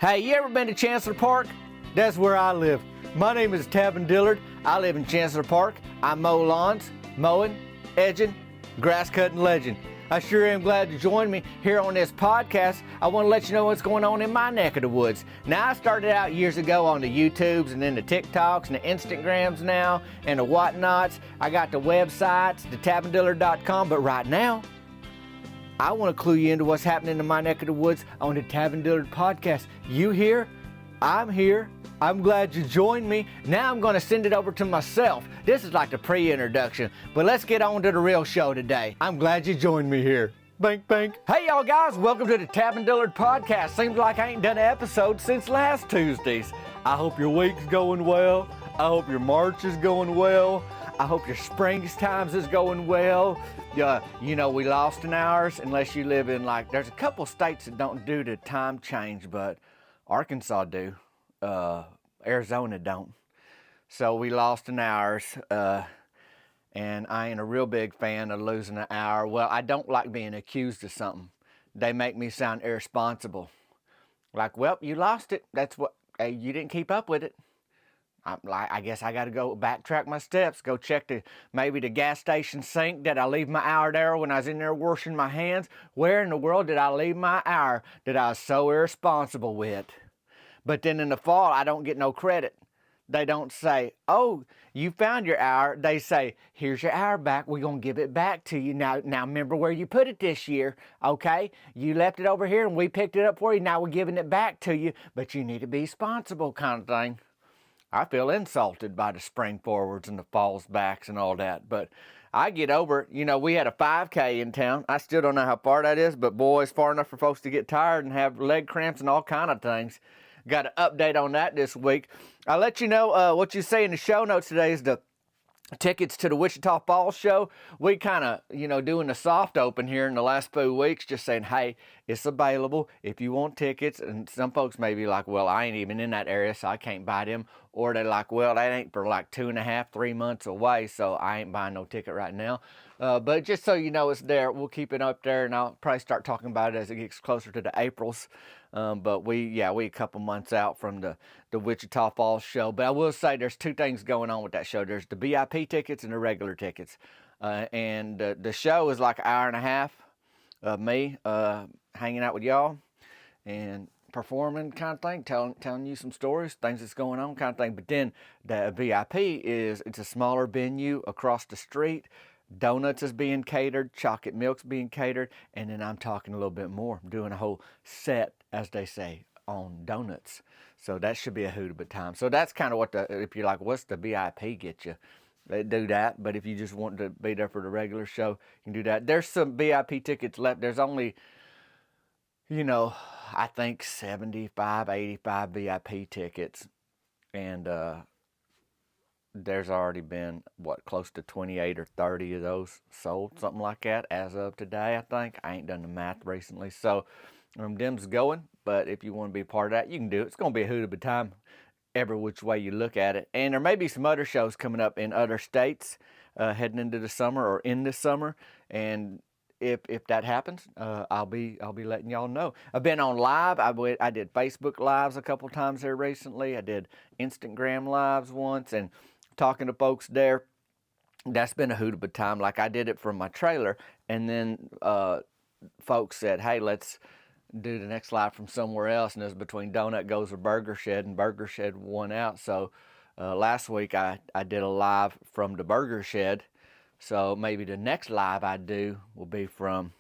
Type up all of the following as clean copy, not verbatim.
Hey, you ever been to Chancellor Park? That's where I live. My name is Tavin Dillard. I live in Chancellor Park. I mow lawns, mowing, edging, grass cutting legend. I sure am glad to join me here on this podcast. I want to let you know what's going on in my neck of the woods. Now, I started out years ago on the YouTubes and then the TikToks and the Instagrams now and the whatnots. I got the websites, the tavindillard.com, but right now, I want to clue you into what's happening in my neck of the woods on the Tavin Dillard podcast. You here? I'm here. I'm glad you joined me. Now I'm going to send it over to myself. This is like the pre-introduction, but let's get on to the real show today. I'm glad you joined me here. Bank, bank. Hey, y'all guys, welcome to the Tavin Dillard podcast. Seems like I ain't done an episode since last Tuesdays. I hope your week's going well. I hope your March is going well. I hope your springtimes is going well. You know, we lost an hours unless you live in there's a couple states that don't do the time change, but Arkansas do. Arizona don't. So we lost an hours, and I ain't a real big fan of losing an hour. Well, I don't like being accused of something. They make me sound irresponsible. Like, well, you lost it. That's what, you didn't keep up with it. I guess I got to go backtrack my steps, go check maybe the gas station sink. Did I leave my hour there when I was in there washing my hands? Where in the world did I leave my hour that I was so irresponsible with? But then in the fall, I don't get no credit. They don't say, oh, you found your hour. They say, here's your hour back. We're going to give it back to you. Now remember where you put it this year, okay? You left it over here and we picked it up for you. Now we're giving it back to you, but you need to be responsible kind of thing. I feel insulted by the spring forwards and the falls backs and all that, but I get over it. You know, we had a 5K in town. I still don't know how far that is, but boy, it's far enough for folks to get tired and have leg cramps and all kind of things. Got an update on that this week. I'll let you know what you say in the show notes today is the tickets to the Wichita Falls show. We kind of, doing the soft open here in the last few weeks, just saying, hey, it's available if you want tickets. And some folks may be like, well, I ain't even in that area, so I can't buy them. Or they're like, well, that ain't for 2.5, 3 months away, so I ain't buying no ticket right now. But just so you know it's there, we'll keep it up there, and I'll probably start talking about it as it gets closer to the Aprils. But we a couple months out from the Wichita Falls show. But I will say there's two things going on with that show. There's the VIP tickets and the regular tickets. And the show is like an hour and a half of me hanging out with y'all and performing kind of thing, telling you some stories, things that's going on kind of thing. But then the VIP it's a smaller venue across the street. Donuts is being catered, chocolate milk's being catered, and then I'm talking a little bit more. I'm doing a whole set, as they say, on donuts. So that should be a hoot of a time. So that's kind of what if you're like, what's the VIP get you? They do that, but if you just want to be there for the regular show, you can do that. There's some VIP tickets left. There's only, I think 75, 85 VIP tickets, and there's already been, close to 28 or 30 of those sold, something like that, as of today, I think. I ain't done the math recently. So, them's going, but if you want to be a part of that, you can do it. It's going to be a hoot of a time every which way you look at it. And there may be some other shows coming up in other states heading into the summer or in the summer. And if that happens, I'll be letting y'all know. I've been on live. I did Facebook lives a couple times here recently. I did Instagram lives once and talking to folks there. That's been a hoot of a time. Like I did it from my trailer, and then folks said, hey, let's do the next live from somewhere else, and it was between Donut Goes or Burger Shed, and Burger Shed won out. So last week I did a live from the Burger Shed. So maybe the next live I do will be from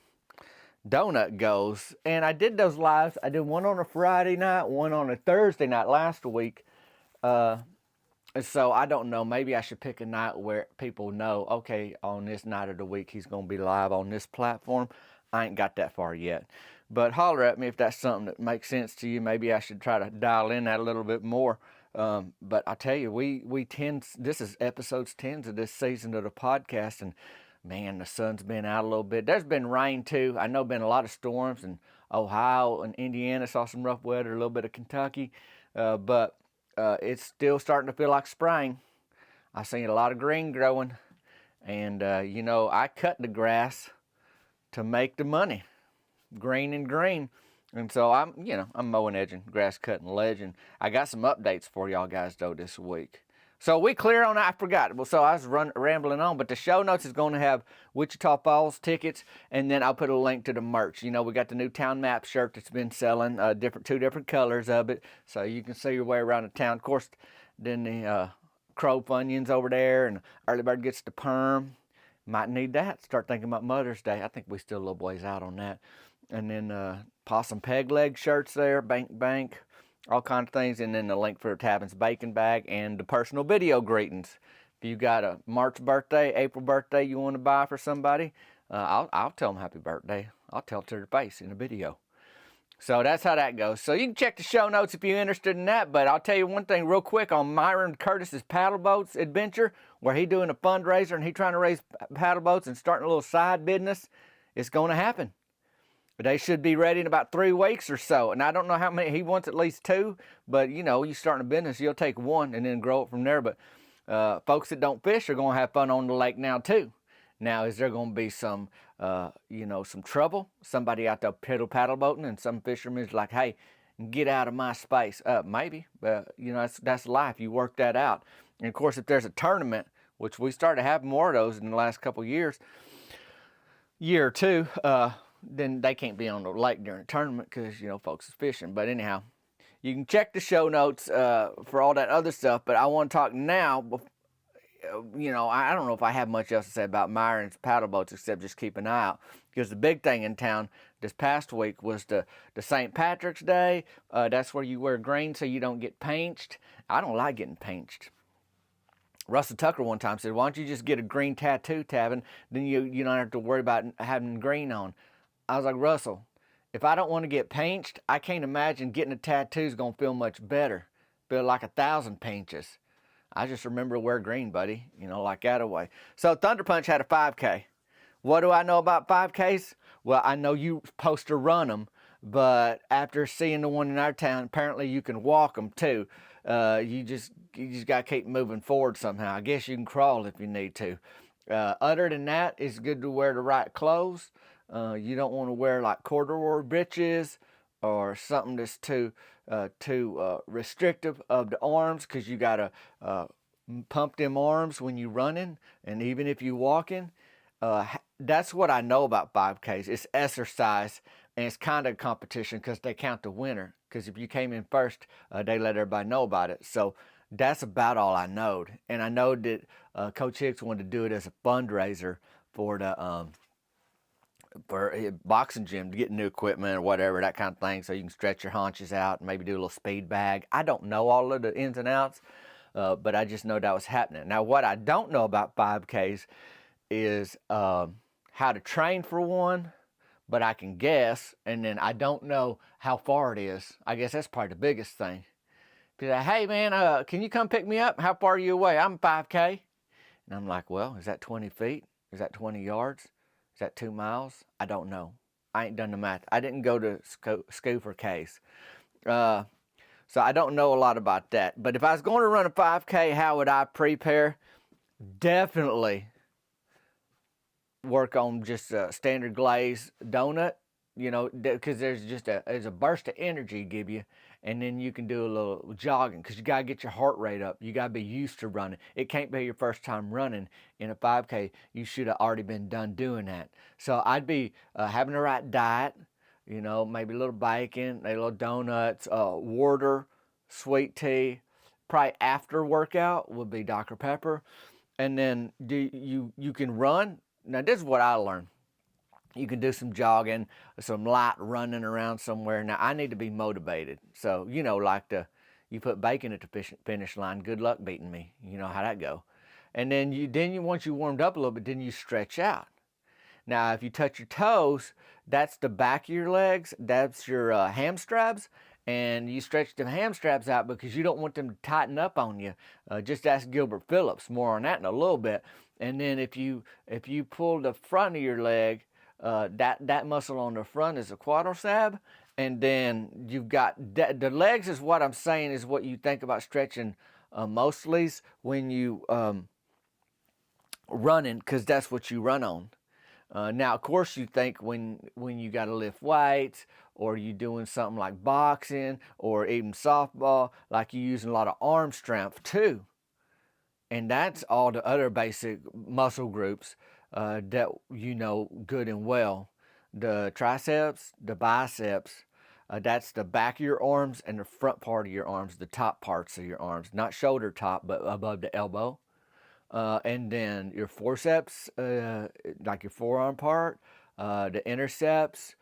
Donut Goes. And I did those lives. I did one on a Friday night, one on a Thursday night last week. So I don't know, maybe I should pick a night where people know, okay, on this night of the week, he's going to be live on this platform. I ain't got that far yet. But holler at me if that's something that makes sense to you. Maybe I should try to dial in that a little bit more. But I tell you, this is episodes 10 of this season of the podcast, and man, the sun's been out a little bit. There's been rain too. I know been a lot of storms in Ohio and Indiana. Saw some rough weather, a little bit of Kentucky. But it's still starting to feel like spring. I've seen a lot of green growing, and I cut the grass to make the money. Green and green. And so I'm mowing, edging, grass cutting, ledging. I got some updates for y'all guys though this week. So we clear on, I forgot. Well, so I was rambling on, but the show notes is going to have Wichita Falls tickets, and then I'll put a link to the merch. You know, we got the new town map shirt that's been selling, two different colors of it, so you can see your way around the town. Of course, then the crow funyuns over there, and early bird gets the perm. Might need that. Start thinking about Mother's Day. I think we still a little ways out on that. And then possum peg leg shirts there, bank, all kinds of things. And then the link for Tavin's bacon bag and the personal video greetings. If you got a March birthday, April birthday you want to buy for somebody, I'll tell them happy birthday. I'll tell it to their face in a video. So that's how that goes. So you can check the show notes if you're interested in that. But I'll tell you one thing real quick on Myron Curtis's paddle boats adventure, where he doing a fundraiser and he trying to raise paddle boats and starting a little side business. It's going to happen. They should be ready in about 3 weeks or so. And I don't know how many, he wants at least 2, but you know, you starting a business, you'll take 1 and then grow it from there. But folks that don't fish are going to have fun on the lake now too. Now, is there going to be some, some trouble? Somebody out there paddle boating and some fisherman's like, hey, get out of my space. Maybe, but that's life. You work that out. And of course, if there's a tournament, which we started having more of those in the last couple of years, year or two, then they can't be on the lake during a tournament because, folks is fishing. But anyhow, you can check the show notes for all that other stuff. But I want to talk now. I don't know if I have much else to say about Myron's paddle boats except just keep an eye out. Because the big thing in town this past week was the St. Patrick's Day. That's where you wear green so you don't get pinched. I don't like getting pinched. Russell Tucker one time said, why don't you just get a green tattoo, Tavin? Then you don't have to worry about having green on. I was like, Russell, if I don't want to get pinched, I can't imagine getting a tattoo is going to feel much better. Feel like 1,000 pinches. I just remember to wear green, buddy, like that away. So Thunder Punch had a 5K. What do I know about 5Ks? Well, I know you supposed to run them, but after seeing the one in our town, apparently you can walk them too. You just got to keep moving forward somehow. I guess you can crawl if you need to. Other than that, it's good to wear the right clothes. You don't want to wear like corduroy breeches or something that's too restrictive of the arms, because you got to pump them arms when you're running, and even if you're walking. That's what I know about 5Ks. It's exercise, and it's kind of a competition because they count the winner. Because if you came in first, they let everybody know about it. So that's about all I know. And I know that Coach Hicks wanted to do it as a fundraiser for the for a boxing gym to get new equipment or whatever, that kind of thing, so you can stretch your haunches out and maybe do a little speed bag. I don't know all of the ins and outs, but I just know that was happening. Now, what I don't know about 5Ks is how to train for one, but I can guess, and then I don't know how far it is. I guess that's probably the biggest thing. Be like, hey man, can you come pick me up? How far are you away? I'm 5K. And I'm like, well, is that 20 feet? Is that 20 yards? Is that 2 miles? I don't know. I ain't done the math. I didn't go to school for Ks. So I don't know a lot about that. But if I was going to run a 5K, how would I prepare? Definitely work on just a standard glazed donut, because there's a burst of energy give you, and then you can do a little jogging, because you got to get your heart rate up. You got to be used to running. It can't be your first time running in a 5K. You should have already been done doing that. So I'd be having the right diet, maybe a little bacon, a little donuts, water, sweet tea. Probably after workout would be Dr. Pepper. And then you can run. Now, this is what I learned. You can do some jogging, some light running around somewhere. Now, I need to be motivated. So, you put bacon at the finish line, good luck beating me. You know how that go. And then once you warmed up a little bit, then you stretch out. Now, if you touch your toes, that's the back of your legs. That's your hamstrings. And you stretch the hamstrings out because you don't want them to tighten up on you. Just ask Gilbert Phillips. More on that in a little bit. And then if you pull the front of your leg, that muscle on the front is a quadricep. And then you've got the legs is what I'm saying is what you think about stretching mostly when you running, because that's what you run on. Now, of course, you think when you got to lift weights or you doing something like boxing or even softball, like you're using a lot of arm strength too. And that's all the other basic muscle groups that you know good and well. The triceps, the biceps, that's the back of your arms and the front part of your arms, the top parts of your arms, not shoulder top, but above the elbow. And then your forceps, like your forearm part, the interceps,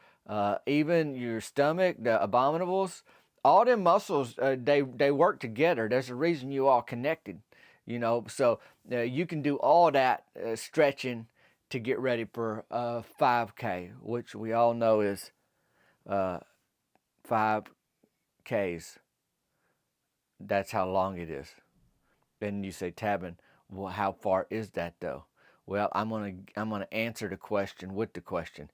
even your stomach, the abdominals, all them muscles, they work together. There's a reason you all connected, you know. So you can do all that stretching to get ready for 5K, which we all know is 5Ks. That's how long it is. Then you say, Tabin, well, how far is that though? Well, I'm gonna answer the question with the question.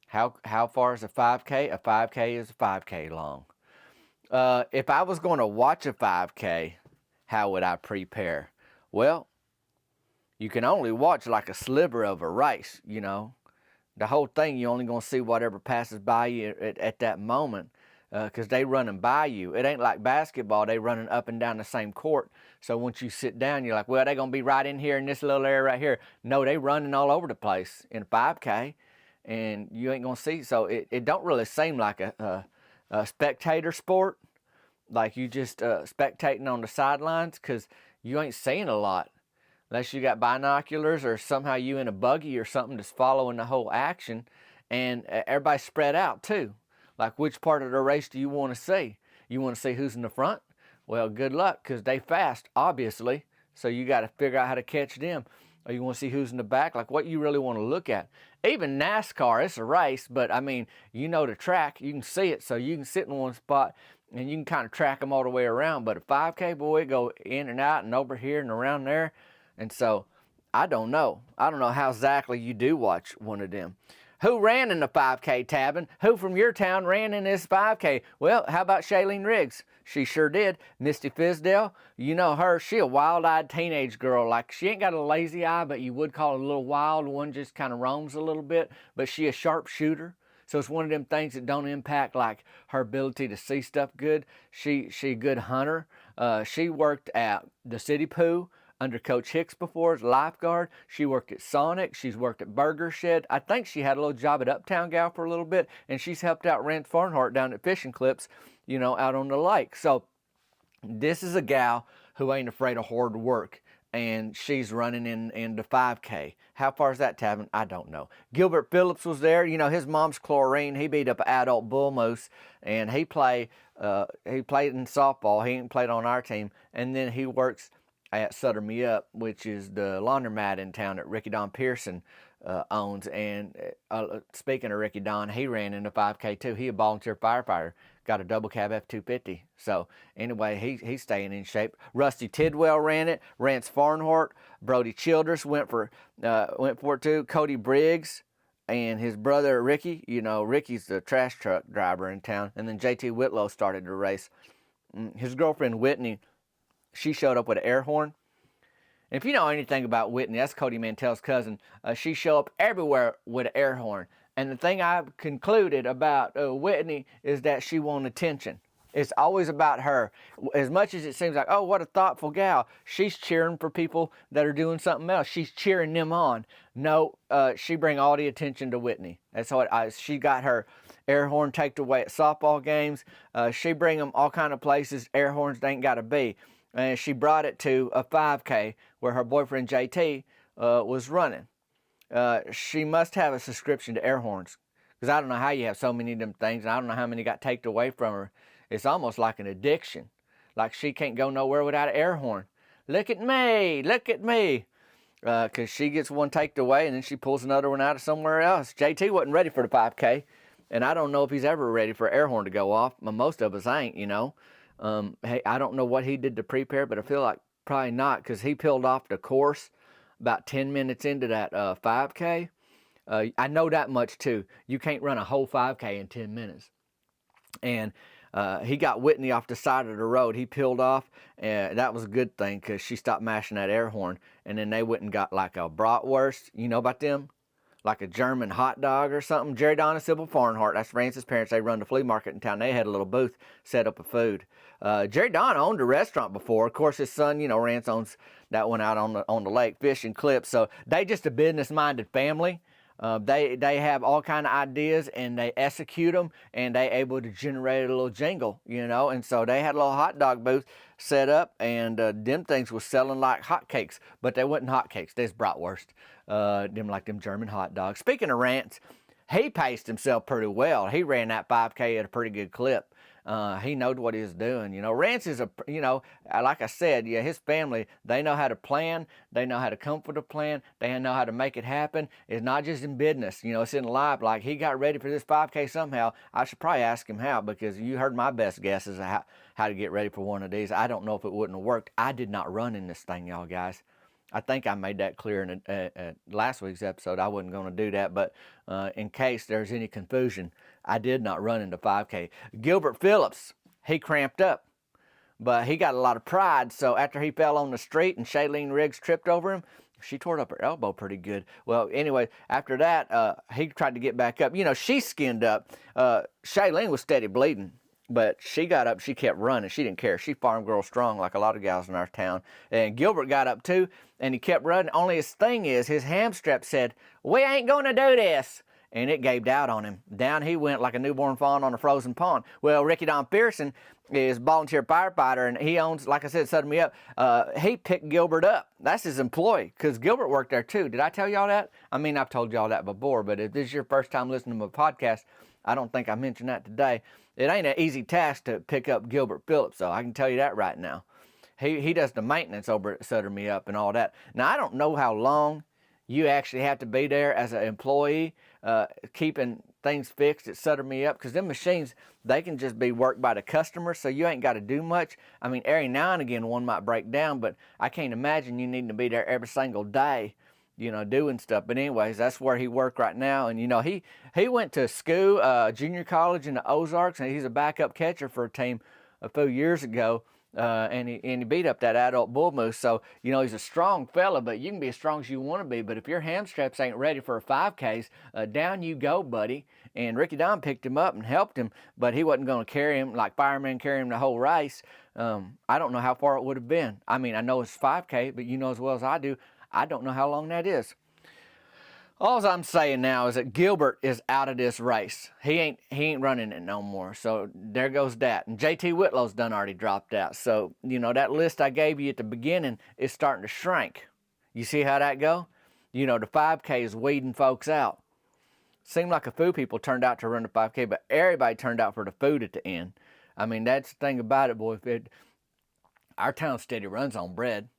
How far is a 5K? A 5K is a 5K long. If I was going to watch a 5K, how would I prepare? Well, you can only watch like a sliver of a race, you know. The whole thing, you're only going to see whatever passes by you at that moment, because they running by you. It ain't like basketball. They running up and down the same court. So once you sit down, you're like, well, they going to be right in here in this little area right here. No, they running all over the place in a 5K, and you ain't going to see. So it don't really seem like a spectator sport, like you just spectating on the sidelines, because you ain't seeing a lot. Unless you got binoculars or somehow you in a buggy or something that's following the whole action. And everybody's spread out too. Like, which part of the race do you want to see? You want to see who's in the front? Well, good luck, because they fast, obviously. So you got to figure out how to catch them. Or you want to see who's in the back? Like, what you really want to look at. Even NASCAR, it's a race, but I mean, you know the track. You can see it, so you can sit in one spot and you can kind of track them all the way around. But a 5K, boy, go in and out and over here and around there. And so, I don't know. I don't know how exactly you do watch one of them. Who ran in the 5K, Tabin? Who from your town ran in this 5K? Well, how about Shailene Riggs? She sure did. Misty Fisdale, you know her. She a wild-eyed teenage girl. Like, she ain't got a lazy eye, but you would call it a little wild. One just kind of roams a little bit. But she a sharp shooter. So it's one of them things that don't impact like her ability to see stuff good. She a good hunter. She worked at the City Poo under Coach Hicks before as lifeguard. She worked at Sonic. She's worked at Burger Shed. I think she had a little job at Uptown Gal for a little bit, and she's helped out Rance Farnhart down at Fishing Clips, you know, out on the lake. So this is a gal who ain't afraid of hard work, and she's running in the 5K. How far is that, Tavin? I don't know. Gilbert Phillips was there. You know, his mom's Chlorine. He beat up an adult bull moose, and he played in softball. He ain't played on our team, and then he works at Sutter Me Up, which is the laundromat in town that Ricky Don Pearson owns. And speaking of Ricky Don, he ran in the 5K too. He a volunteer firefighter, got a double cab F-250. So anyway, he's staying in shape. Rusty Tidwell ran it. Rance Farnhart, Brody Childress went for it too. Cody Briggs and his brother Ricky. You know, Ricky's the trash truck driver in town. And then JT Whitlow started the race. His girlfriend Whitney, she showed up with an air horn. And if you know anything about Whitney, that's Cody Mantell's cousin. She showed up everywhere with an air horn. And the thing I've concluded about Whitney is that she wants attention. It's always about her. As much as it seems like, oh, what a thoughtful gal, she's cheering for people that are doing something else. She's cheering them on. No, she bring all the attention to Whitney. That's what she got her air horn taken away at softball games. She bring them all kind of places air horns they ain't got to be. And she brought it to a 5K where her boyfriend JT was running. She must have a subscription to air horns, because I don't know how you have so many of them things, and I don't know how many got taken away from her. It's almost like an addiction. Like she can't go nowhere without an air horn. Look at me, look at me. Because she gets one taken away and then she pulls another one out of somewhere else. JT wasn't ready for the 5K, and I don't know if he's ever ready for an air horn to go off. Most of us ain't, you know. Hey, I don't know what he did to prepare, but I feel like probably not, because he peeled off the course about 10 minutes into that 5K. I know that much too. You can't run a whole 5K in 10 minutes. And he got Whitney off the side of the road. He peeled off, and that was a good thing, because she stopped mashing that air horn. And then they went and got like a Bratwurst. You know about them? like a German hot dog or something. Jerry Don and Sybil Farnhart, that's Rance's parents. They run the flea market in town. They had a little booth set up of food. Jerry Don owned a restaurant before. Of course, his son, Rance owns that one out on the lake, Fish and Clips. So they just a business-minded family. They have all kind of ideas and they execute them, and they able to generate a little jingle, and so they had a little hot dog booth set up, and them things was selling like hotcakes, but they wasn't hotcakes, they's bratwurst, them German hot dogs. Speaking of Rance, he paced himself pretty well. He ran that 5K at a pretty good clip. He knowed what he was doing. Rance is like I said, his family, they know how to plan. They know how to come for the plan. They know how to make it happen. It's not just in business, it's in life. Like, he got ready for this 5K somehow. I should probably ask him how, because you heard my best guesses of how to get ready for one of these. I don't know if it wouldn't have worked. I did not run in this thing, y'all guys. I think I made that clear in last week's episode. I wasn't going to do that, but in case there's any confusion, I did not run into 5K. Gilbert Phillips, he cramped up, but he got a lot of pride. So after he fell on the street and Shailene Riggs tripped over him, she tore up her elbow pretty good. Well, anyway, after that, he tried to get back up. She skinned up. Shailene was steady bleeding. But she got up, she kept running. She didn't care. She farm girl strong like a lot of gals in our town. And Gilbert got up too, and he kept running. Only his thing is, his hamstrap said, "We ain't going to do this." And it gave out on him. Down he went like a newborn fawn on a frozen pond. Well, Ricky Don Pearson is a volunteer firefighter, and he owns, like I said, Set Me Up. He picked Gilbert up. That's his employee, because Gilbert worked there too. Did I tell y'all that? I mean, I've told y'all that before, but if this is your first time listening to my podcast, I don't think I mentioned that today. It ain't an easy task to pick up Gilbert Phillips, so I can tell you that right now. He does the maintenance over at Sutter Me Up and all that. Now, I don't know how long you actually have to be there as an employee keeping things fixed at Sutter Me Up, because them machines, they can just be worked by the customer, so you ain't got to do much. I mean, every now and again one might break down, but I can't imagine you needing to be there every single day, doing stuff. But anyways, that's where he worked right now. And, he went to school, junior college in the Ozarks, and he's a backup catcher for a team a few years ago. And he beat up that adult bull moose. So, he's a strong fella, but you can be as strong as you want to be. But if your hamstraps ain't ready for a 5Ks, down you go, buddy. And Ricky Don picked him up and helped him, but he wasn't going to carry him like firemen carry him the whole race. I don't know how far it would have been. I mean, I know it's 5K, but you know as well as I do, I don't know how long that is. All I'm saying now is that Gilbert is out of this race. He ain't running it no more. So there goes that. And JT Whitlow's done already dropped out. So, that list I gave you at the beginning is starting to shrink. You see how that go? The 5K is weeding folks out. Seemed like a few people turned out to run the 5K, but everybody turned out for the food at the end. I mean, that's the thing about it, boy. Our town steady runs on bread.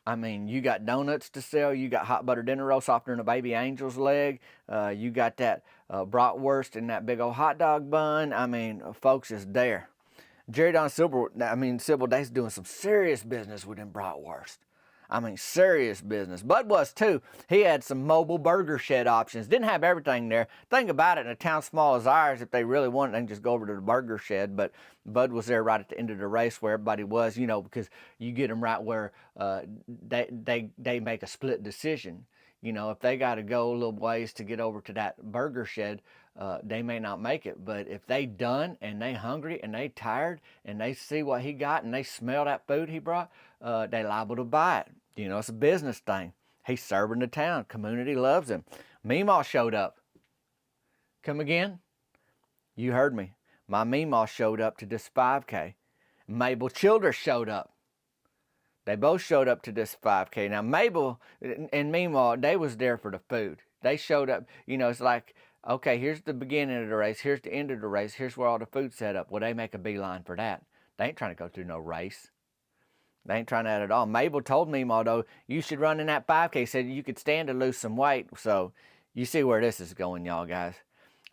I mean, you got donuts to sell. You got hot butter dinner roll softer than a baby angel's leg. You got that bratwurst and that big old hot dog bun. I mean, folks is there. Jerry Don Sybil, they's doing some serious business with them bratwurst. I mean, serious business. Bud was too. He had some mobile burger shed options. Didn't have everything there. Think about it, in a town small as ours, if they really wanted, they can just go over to the burger shed. But Bud was there right at the end of the race where everybody was, because you get them right where they make a split decision. If they got to go a little ways to get over to that burger shed, they may not make it. But if they done and they hungry and they tired and they see what he got and they smell that food he brought, they liable to buy it. It's a business thing. He's serving the town. Community loves him. Meemaw showed up. Come again? You heard me. My Meemaw showed up to this 5K. Mabel Childers showed up. They both showed up to this 5K. Now, Mabel and Meemaw, they was there for the food. They showed up. It's like, okay, here's the beginning of the race. Here's the end of the race. Here's where all the food's set up. Well, they make a beeline for that. They ain't trying to go through no race. They ain't trying that at all. Mabel told Meemaw, though, you should run in that 5K. Said you could stand to lose some weight. So you see where this is going, y'all guys.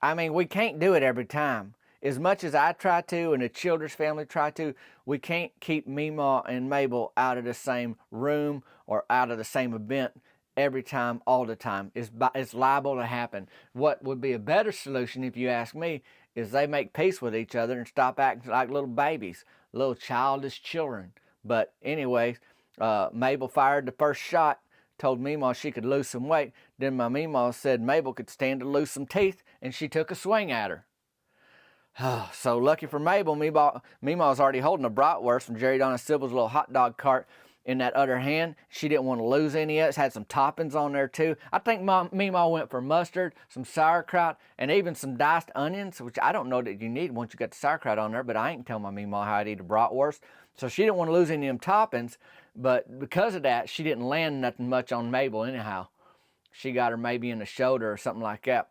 I mean, we can't do it every time. As much as I try to and the Childers family try to, we can't keep Meemaw and Mabel out of the same room or out of the same event every time, all the time. It's liable to happen. What would be a better solution, if you ask me, is they make peace with each other and stop acting like little babies, little childish children. But anyways, Mabel fired the first shot, told Meemaw she could lose some weight. Then my Meemaw said Mabel could stand to lose some teeth, and she took a swing at her. So lucky for Mabel, Meemaw's already holding a bratwurst from Jerry Donna Sybil's little hot dog cart in that other hand. She didn't want to lose any of it. It had some toppings on there too. I think Meemaw went for mustard, some sauerkraut, and even some diced onions, which I don't know that you need once you got the sauerkraut on there, but I ain't tell my Meemaw how to eat a bratwurst. So she didn't want to lose any of them toppings, but because of that, she didn't land nothing much on Mabel anyhow. She got her maybe in the shoulder or something like that.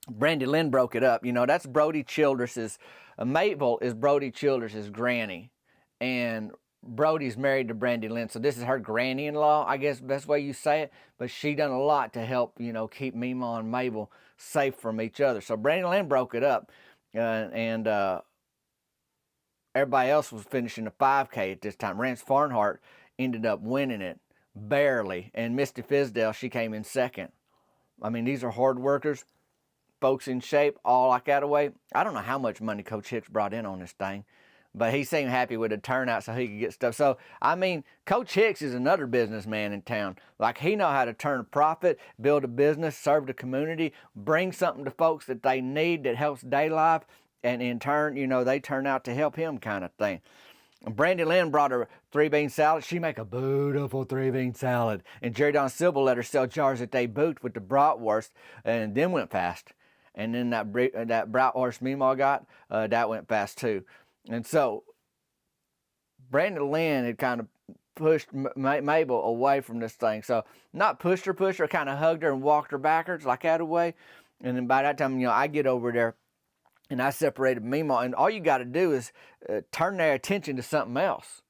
Brandy Lynn broke it up. You know, that's Brody Childress's, Mabel is Brody Childress's granny, and Brody's married to Brandy Lynn, so this is her granny-in-law, I guess best way you say it, but she done a lot to help, you know, keep Meemaw and Mabel safe from each other. So Brandy Lynn broke it up, and everybody else was finishing the 5K at this time. Rance Farnhart ended up winning it, barely, and Misty Fisdale, she came in second. I mean, these are hard workers, folks in shape, all like that away. I don't know how much money Coach Hicks brought in on this thing, but he seemed happy with the turnout so he could get stuff. So, I mean, Coach Hicks is another businessman in town. Like, he know how to turn a profit, build a business, serve the community, bring something to folks that they need that helps day life, and in turn, you know, they turn out to help him kind of thing. Brandy Lynn brought her 3-bean salad. She make a beautiful 3-bean salad. And Jerry Don Sybil let her sell jars at they boot with the bratwurst, and then went fast. And then that bratwurst Meemaw got, that went fast too. And so Brandy Lynn had kind of pushed Mabel away from this thing. So not pushed her, kind of hugged her and walked her backwards like that away. And then by that time, you know, I get over there and I separated Meemaw. And all you got to do is turn their attention to something else.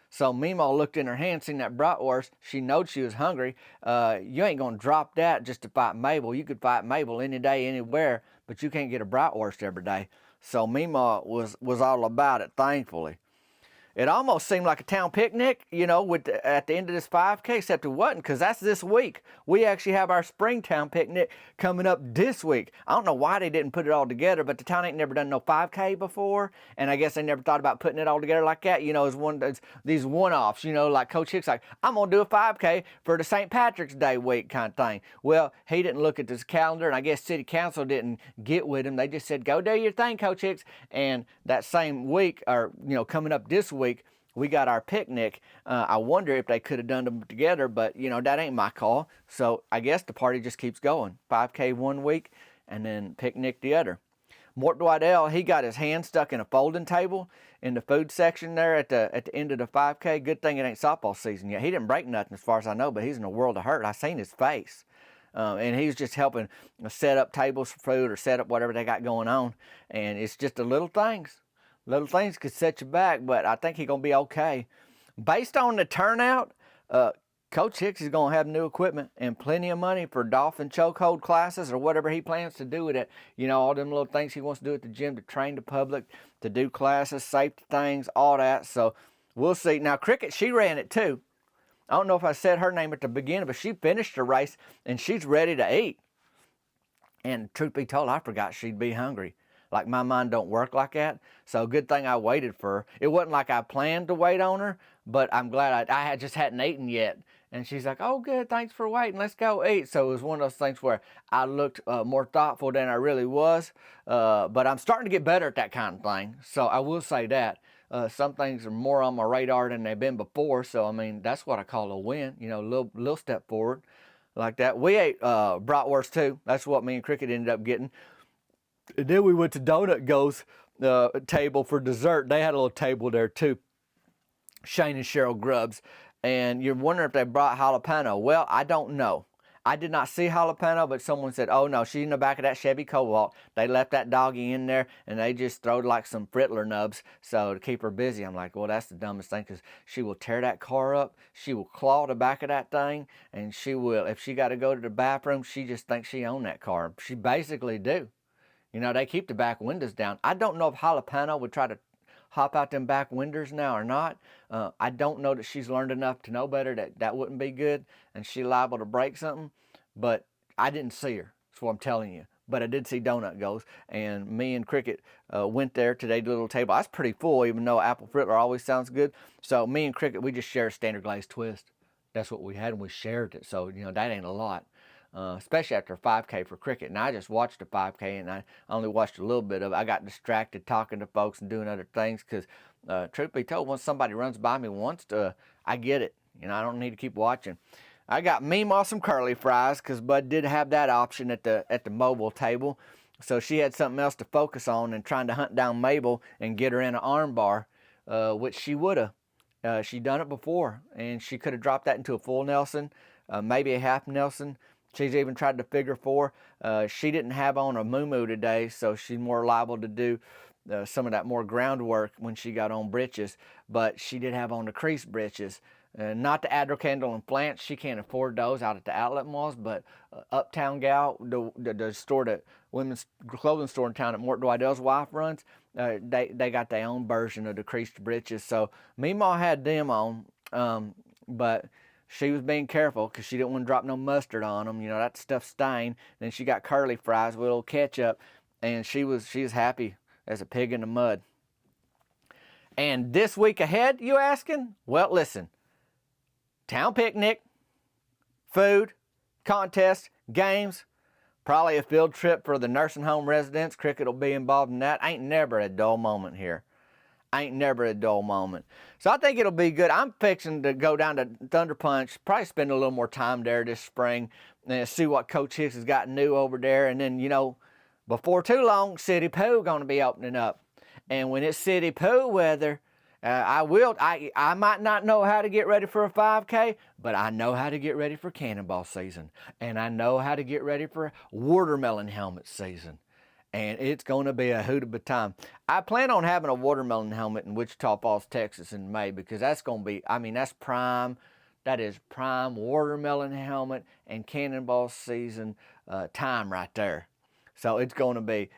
So Meemaw looked in her hand, seen that bratwurst. She knowed she was hungry. You ain't going to drop that just to fight Mabel. You could fight Mabel any day, anywhere, but you can't get a bratwurst every day. So Meemaw was all about it, thankfully. It almost seemed like a town picnic, you know, at the end of this 5K, except it wasn't, because that's this week. We actually have our Springtown picnic coming up this week. I don't know why they didn't put it all together, but the town ain't never done no 5K before, and I guess they never thought about putting it all together like that, you know, as these one-offs, you know, like Coach Hicks, like, I'm going to do a 5K for the St. Patrick's Day week kind of thing. Well, he didn't look at this calendar, and I guess City Council didn't get with him. They just said, go do your thing, Coach Hicks, and that same week, or, you know, coming up this week, we got our picnic. I wonder if they could have done them together, but, you know, that ain't my call. So I guess the party just keeps going. 5K one week and then picnic the other. Mort Dwidell, he got his hand stuck in a folding table in the food section there at the end of the 5K. Good thing it ain't softball season yet. He didn't break nothing as far as I know, but he's in a world of hurt. I seen his face. And he was just helping set up tables for food or set up whatever they got going on. And it's just the little things. Little things could set you back, but I think he's going to be okay. Based on the turnout, Coach Hicks is going to have new equipment and plenty of money for dolphin chokehold classes or whatever he plans to do with it. You know, all them little things he wants to do at the gym to train the public, to do classes, safety things, all that. So we'll see. Now, Cricket, she ran it too. I don't know if I said her name at the beginning, but she finished the race and she's ready to eat. And truth be told, I forgot she'd be hungry. Like, my mind don't work like that. So good thing I waited for her. It wasn't like I planned to wait on her, but I'm glad I just hadn't eaten yet. And she's like, oh, good, thanks for waiting. Let's go eat. So it was one of those things where I looked more thoughtful than I really was. But I'm starting to get better at that kind of thing. So I will say that. Some things are more on my radar than they've been before. So, I mean, that's what I call a win. You know, a little step forward like that. We ate bratwurst, too. That's what me and Cricket ended up getting. And then we went to Donut Go's table for dessert. They had a little table there too. Shane and Cheryl Grubbs. And you're wondering if they brought jalapeno. Well, I don't know. I did not see jalapeno, but someone said, oh no, she's in the back of that Chevy Cobalt. They left that doggy in there and they just throwed like some Frittler nubs so to keep her busy. I'm like, well, that's the dumbest thing, because she will tear that car up. She will claw the back of that thing, and she will, if she got to go to the bathroom, she just thinks she owned that car. She basically do. You know, they keep the back windows down. I don't know if Jalapeno would try to hop out them back windows now or not. I don't know that she's learned enough to know better that that wouldn't be good and she's liable to break something. But I didn't see her. That's what I'm telling you. But I did see Donut Goes, and me and Cricket went there to their little table. I was pretty full, even though apple fritter always sounds good. So me and Cricket, we just share a standard glazed twist. that's what we had, and we shared it. So, that ain't a lot, especially after a 5K for cricket. And I just watched a 5K, and I only watched a little bit of it. I got distracted talking to folks and doing other things because, truth be told, once somebody runs by me once, I get it. I don't need to keep watching. I got Meemaw some curly fries because Bud did have that option at the mobile table. So she had something else to focus on and trying to hunt down Mabel and get her in an arm bar, which she would have. She done it before, and she could have dropped that into a full Nelson, maybe a half Nelson. She's even tried to figure four. She didn't have on a moo-moo today, so she's more liable to do some of that more groundwork when she got on breeches, but she did have on the crease breeches. Not the Addercandle and Flants, she can't afford those out at the outlet malls, but Uptown Gal, the store, that women's clothing store in town that Mort Dwidell's wife runs, they got their own version of the creased breeches. So Meemaw had them on, but she was being careful because she didn't want to drop no mustard on them. That stuff stained. Then she got curly fries with a little ketchup, and she was happy as a pig in the mud. And this week ahead, you asking? Well, listen. Town picnic, food, contest, games, probably a field trip for the nursing home residents. Cricket will be involved in that. Ain't never a dull moment here. Ain't never a dull moment. So I think it'll be good. I'm fixing to go down to Thunder Punch, probably spend a little more time there this spring and see what Coach Hicks has got new over there. And then, before too long, City Poo going to be opening up. And when it's City Poo weather, I might not know how to get ready for a 5K, but I know how to get ready for cannonball season. And I know how to get ready for watermelon helmet season. And it's going to be a hoot of a time. I plan on having a watermelon helmet in Wichita Falls, Texas in May, because that's going to be, that's prime. That is prime watermelon helmet and cannonball season time right there. So it's going to be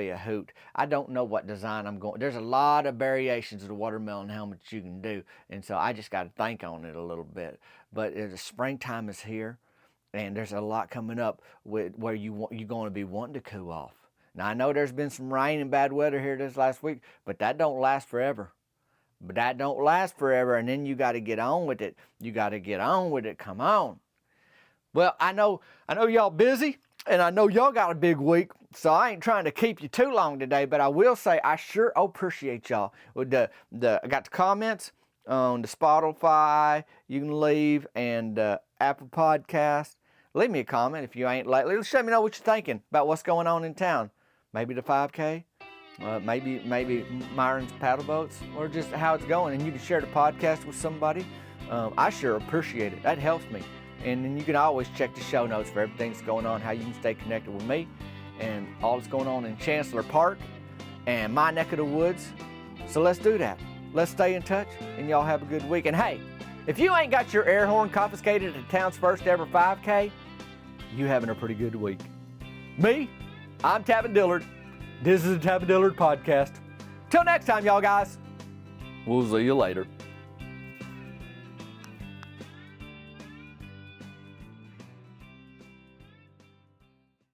a hoot. I don't know what design I'm going. There's a lot of variations of the watermelon helmets you can do, and so I just got to think on it a little bit. But the springtime is here, and there's a lot coming up where you're going to be wanting to cool off. Now I know there's been some rain and bad weather here this last week, but that don't last forever. And then you got to get on with it. Come on. Well, I know y'all busy. And I know y'all got a big week, so I ain't trying to keep you too long today, but I will say I sure appreciate y'all. With I got the comments on the Spotify you can leave, and Apple Podcast. Leave me a comment if you ain't lately. Just let me know what you're thinking about what's going on in town. Maybe the 5K, maybe Myron's paddle boats, or just how it's going. And you can share the podcast with somebody. I sure appreciate it. That helps me. And then you can always check the show notes for everything that's going on, how you can stay connected with me and all that's going on in Chancellor Park and my neck of the woods. So let's do that. Let's stay in touch, and y'all have a good week. And hey, if you ain't got your air horn confiscated at the town's first ever 5K, you having a pretty good week. Me, I'm Tavin Dillard. This is the Tavin Dillard Podcast. Till next time, y'all guys. We'll see you later.